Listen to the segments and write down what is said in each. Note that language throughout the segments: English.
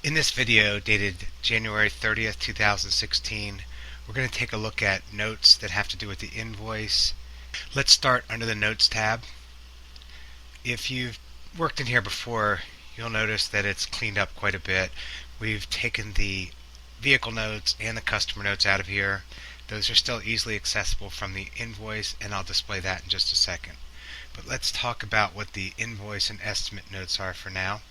In this video, dated January 30th, 2016, we're going to take a look at notes that have to do with the invoice. Let's start under the Notes tab. If you've worked in here before, you'll notice that it's cleaned up quite a bit. We've taken the vehicle notes and the customer notes out of here. Those are still easily accessible from the invoice, and I'll display that in just a second. But let's talk about what the invoice and estimate notes are for now.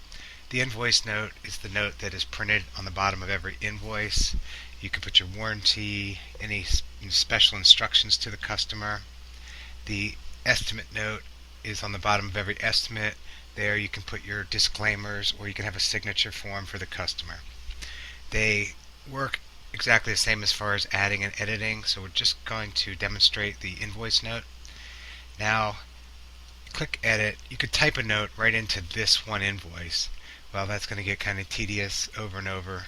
The invoice note is the note that is printed on the bottom of every invoice. You can put your warranty, any special instructions to the customer. The estimate note is on the bottom of every estimate. There you can put your disclaimers, or you can have a signature form for the customer. They work exactly the same as far as adding and editing, so we're just going to demonstrate the invoice note. Now, click Edit. You could type a note right into this one invoice. Well, that's going to get kind of tedious over and over,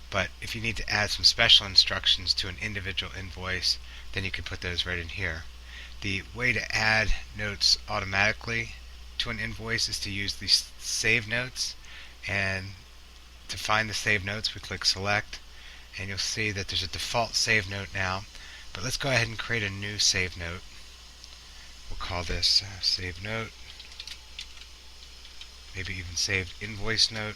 but if you need to add some special instructions to an individual invoice, then you can put those right in here. The way to add notes automatically to an invoice is to use the Save Notes, and to find the Save Notes we click Select, and you'll see that there's a default Save Note now, but let's go ahead and create a new Save Note. We'll call this Save Note. Maybe even saved Invoice Note.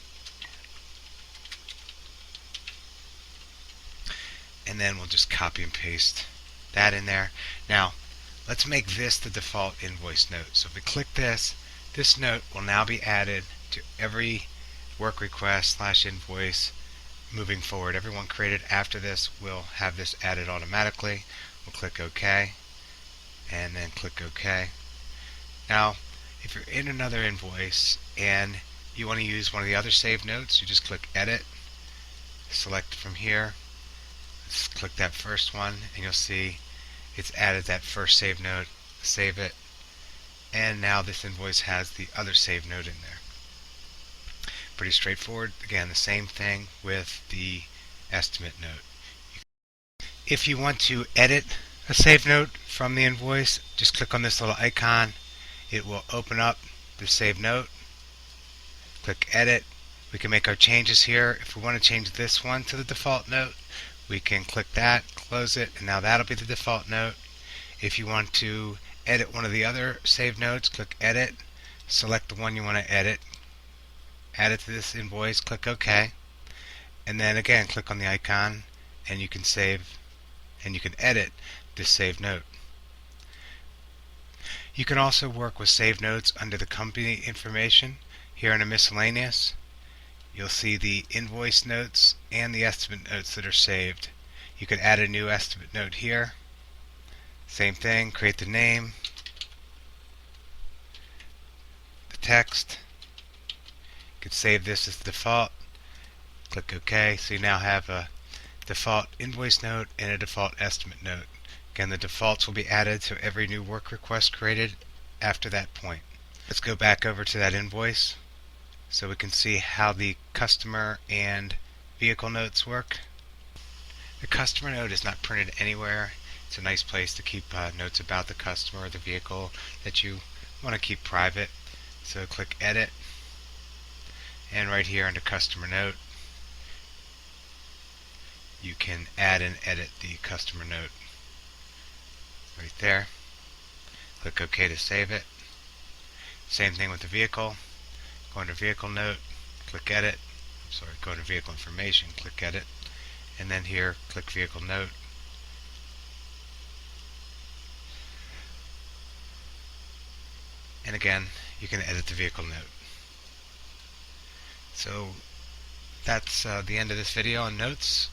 And then we'll just copy and paste that in there. Now, let's make this the default invoice note. So if we click this, this note will now be added to every work request / invoice moving forward. Everyone created after this will have this added automatically. We'll click OK, and then click OK. Now, if you're in another invoice and you want to use one of the other saved notes, you just click Edit, select from here, let's click that first one, and you'll see it's added that first saved note, save it, and now this invoice has the other saved note in there. Pretty straightforward. Again, the same thing with the estimate note. If you want to edit a saved note from the invoice, just click on this little icon. It will open up the saved note. Click Edit. We can make our changes here. If we want to change this one to the default note, we can click that, close it, and now that'll be the default note. If you want to edit one of the other saved notes, click Edit, select the one you want to edit, add it to this invoice, click OK, and then again click on the icon, and you can save and you can edit this saved note. You can also work with saved notes under the company information. Here in a miscellaneous, you'll see the invoice notes and the estimate notes that are saved. You could add a new estimate note here. Same thing, create the name, the text. You could save this as the default. Click OK. So you now have a default invoice note and a default estimate note. Again, the defaults will be added to every new work request created after that point. Let's go back over to that invoice so we can see how the customer and vehicle notes work. The customer note is not printed anywhere. It's a nice place to keep notes about the customer or the vehicle that you want to keep private. So click Edit, and right here under Customer Note, you can add and edit the customer note. Right there. Click OK to save it. Same thing with the vehicle. Go under Vehicle Note, click Edit. Go under Vehicle Information, click Edit, and then here click Vehicle Note. And again, you can edit the vehicle note. So that's the end of this video on notes.